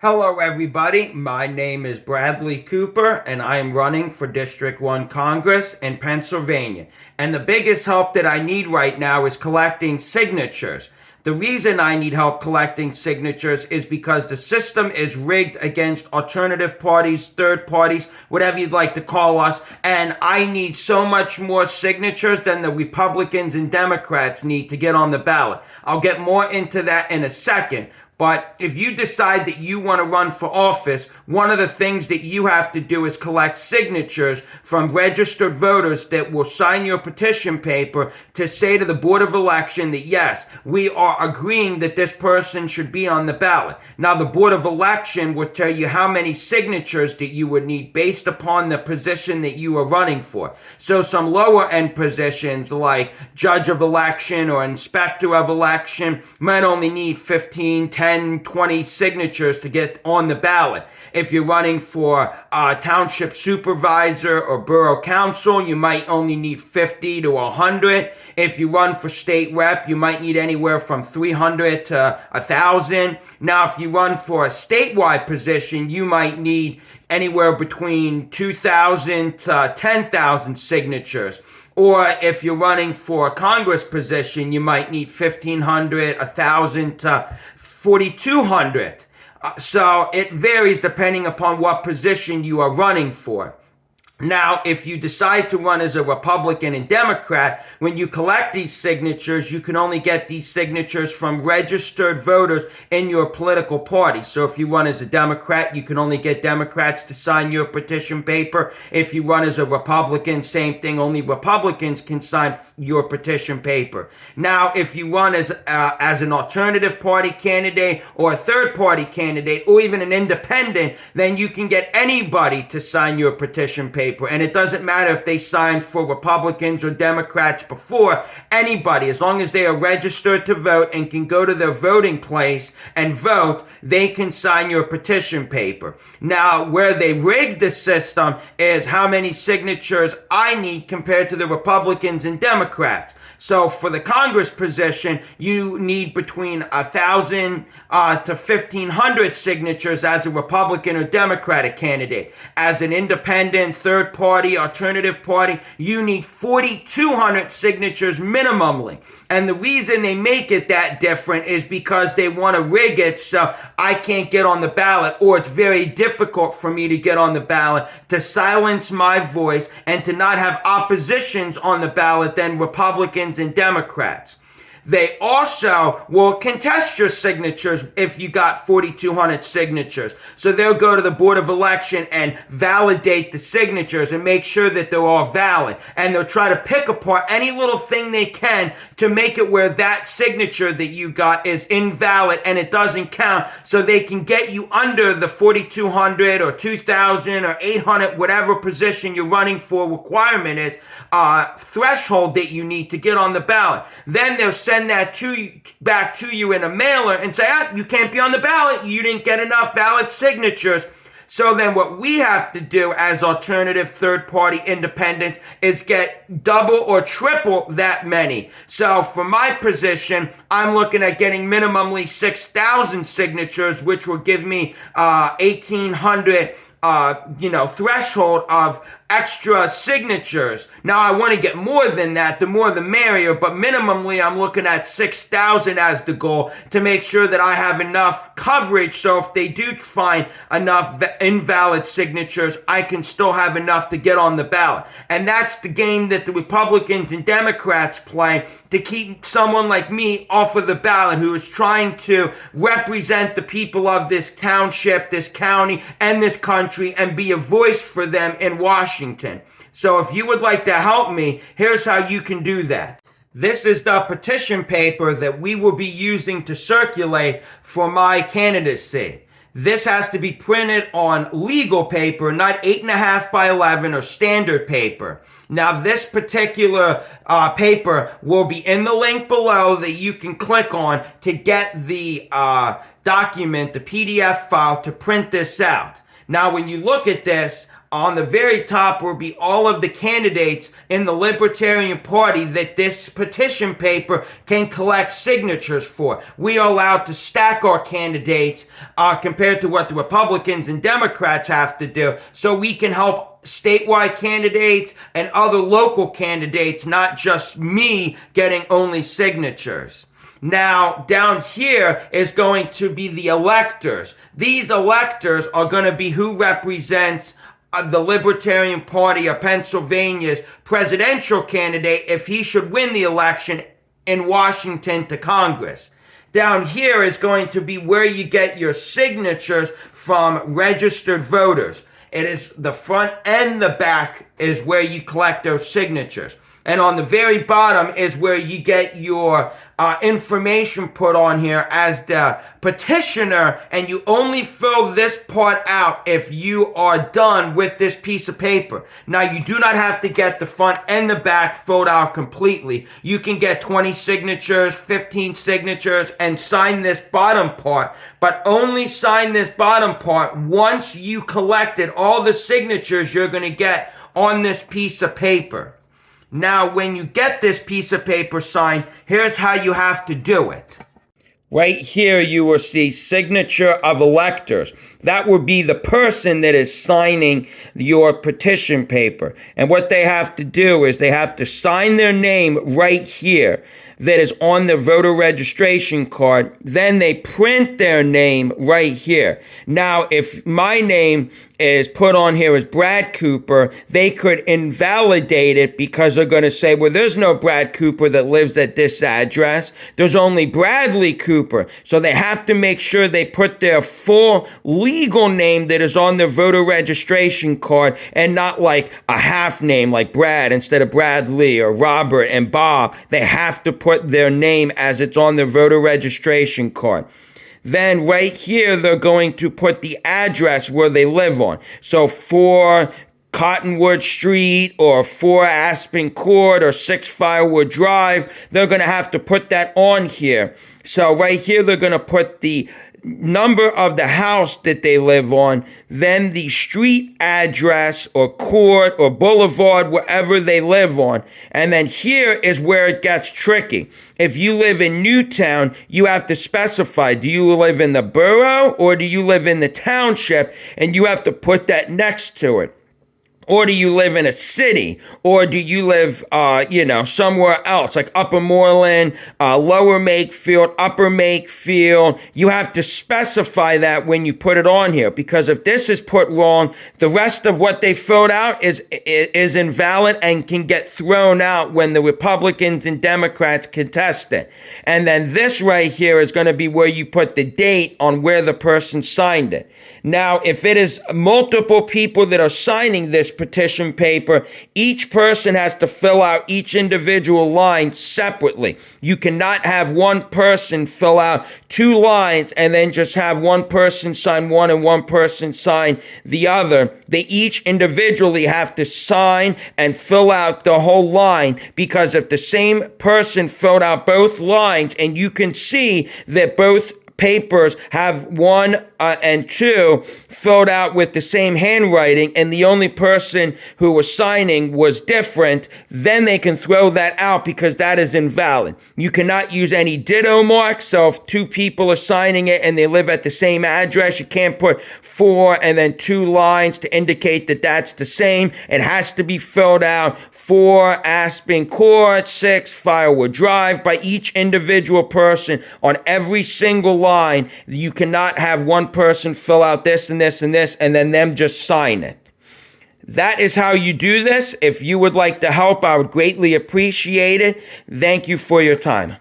Hello, everybody. My name is Bradley Cooper, and I am running for District 1 Congress in Pennsylvania. And the biggest help that I need right now is collecting signatures. The reason I need help collecting signatures is because the system is rigged against alternative parties, third parties, whatever you'd like to call us, and I need so much more signatures than the Republicans and Democrats need to get on the ballot. I'll get more into that in a second. But if you decide that you want to run for office, one of the things that you have to do is collect signatures from registered voters that will sign your petition paper to say to the Board of Election that, yes, we are agreeing that this person should be on the ballot. Now, the Board of Election will tell you how many signatures that you would need based upon the position that you are running for. So some lower end positions like Judge of Election or Inspector of Election might only need 15, 10, 20 signatures to get on the ballot. If you're running for township supervisor or borough council, you might only need 50 to 100. If you run for state rep, you might need anywhere from 300 to 1,000. Now, if you run for a statewide position, you might need anywhere between 2,000 to 10,000 signatures. Or if you're running for a Congress position, you might need 1,500, 1,000 to 4,200. So it varies depending upon what position you are running for. Now, if you decide to run as a Republican and Democrat, when you collect these signatures, you can only get these signatures from registered voters in your political party. So if you run as a Democrat, you can only get Democrats to sign your petition paper. If you run as a Republican, same thing, only Republicans can sign your petition paper. Now, if you run as an alternative party candidate or a third party candidate or even an independent, then you can get anybody to sign your petition paper. And it doesn't matter if they signed for Republicans or Democrats before, anybody, as long as they are registered to vote and can go to their voting place and vote, they can sign your petition paper. Now, where they rigged the system is how many signatures I need compared to the Republicans and Democrats. So for the Congress position, you need between 1,000 to 1,500 signatures as a Republican or Democratic candidate. As an independent, third party, alternative party, you need 4,200 signatures minimally. And the reason they make it that different is because they want to rig it so I can't get on the ballot, or it's very difficult for me to get on the ballot, to silence my voice and to not have oppositions on the ballot than Republicans and Democrats. They also will contest your signatures if you got 4,200 signatures. So they'll go to the Board of Election and validate the signatures and make sure that they're all valid. And they'll try to pick apart any little thing they can to make it where that signature that you got is invalid and it doesn't count, so they can get you under the 4,200 or 2,000 or 800, whatever position you're running for requirement is, threshold that you need to get on the ballot. Then they'll send that back to you in a mailer and say, you can't be on the ballot. You didn't get enough valid signatures. So then what we have to do as alternative third-party independents is get double or triple that many. So for my position, I'm looking at getting minimally 6,000 signatures, which will give me 1,800 threshold of extra signatures. Now, I want to get more than that. The more the merrier, but minimally I'm looking at 6,000 as the goal to make sure that I have enough coverage, so if they do find enough invalid signatures, I can still have enough to get on the ballot. And that's the game that the Republicans and Democrats play to keep someone like me off of the ballot, who is trying to represent the people of this township, this county, and this country, and be a voice for them in Washington. So if you would like to help me, here's how you can do that. This is the petition paper that we will be using to circulate for my candidacy. This has to be printed on legal paper, not 8.5 by 11 or standard paper. Now, this particular paper will be in the link below that you can click on to get the document, the PDF file, to print this out. Now, when you look at this, on the very top will be all of the candidates in the Libertarian Party that this petition paper can collect signatures for. We are allowed to stack our candidates compared to what the Republicans and Democrats have to do, so we can help statewide candidates and other local candidates, not just me getting only signatures. Now, down here is going to be the electors. These electors are going to be who represents the Libertarian Party of Pennsylvania's presidential candidate if he should win the election in Washington to Congress. Down here is going to be where you get your signatures from registered voters. It is the front and the back is where you collect those signatures. And on the very bottom is where you get your information put on here as the petitioner, and you only fill this part out if you are done with this piece of paper. Now, you do not have to get the front and the back filled out completely. You can get 20 signatures, 15 signatures, and sign this bottom part, but only sign this bottom part once you collected all the signatures you're going to get on this piece of paper. Now, when you get this piece of paper signed, here's how you have to do it. Right here, you will see signature of electors. That would be the person that is signing your petition paper. And what they have to do is they have to sign their name right here that is on the voter registration card. Then they print their name right here. Now, if my name is put on here as Brad Cooper, they could invalidate it because they're going to say, well, there's no Brad Cooper that lives at this address. There's only Bradley Cooper. So they have to make sure they put their full legal name that is on their voter registration card and not like a half name like Brad instead of Bradley or Robert and Bob. They have to put their name as it's on their voter registration card. Then right here, they're going to put the address where they live on. So 4 Cottonwood Street or 4 Aspen Court or 6 Firewood Drive, they're going to have to put that on here. So right here, they're going to put the number of the house that they live on, then the street address or court or boulevard, wherever they live on. And then here is where it gets tricky. If you live in Newtown, you have to specify, do you live in the borough or do you live in the township? And you have to put that next to it. Or do you live in a city? Or do you live, somewhere else, like Upper Moreland, Lower Makefield, Upper Makefield? You have to specify that when you put it on here, because if this is put wrong, the rest of what they filled out is invalid and can get thrown out when the Republicans and Democrats contest it. And then this right here is going to be where you put the date on where the person signed it. Now, if it is multiple people that are signing this petition paper, each person has to fill out each individual line separately. You cannot have one person fill out 2 lines and then just have one person sign one and one person sign the other. They each individually have to sign and fill out the whole line, because if the same person filled out both lines, and you can see that both papers have 1 and 2 filled out with the same handwriting, and the only person who was signing was different, then they can throw that out because that is invalid. You cannot use any ditto marks. So if 2 people are signing it and they live at the same address, you can't put 4 and then 2 lines to indicate that that's the same. It has to be filled out 4 Aspen Court, 6 Firewood Drive by each individual person on every single line. You cannot have one person fill out this and this and this and then them just sign it. That is how you do this. If you would like to help, I would greatly appreciate it. Thank you for your time.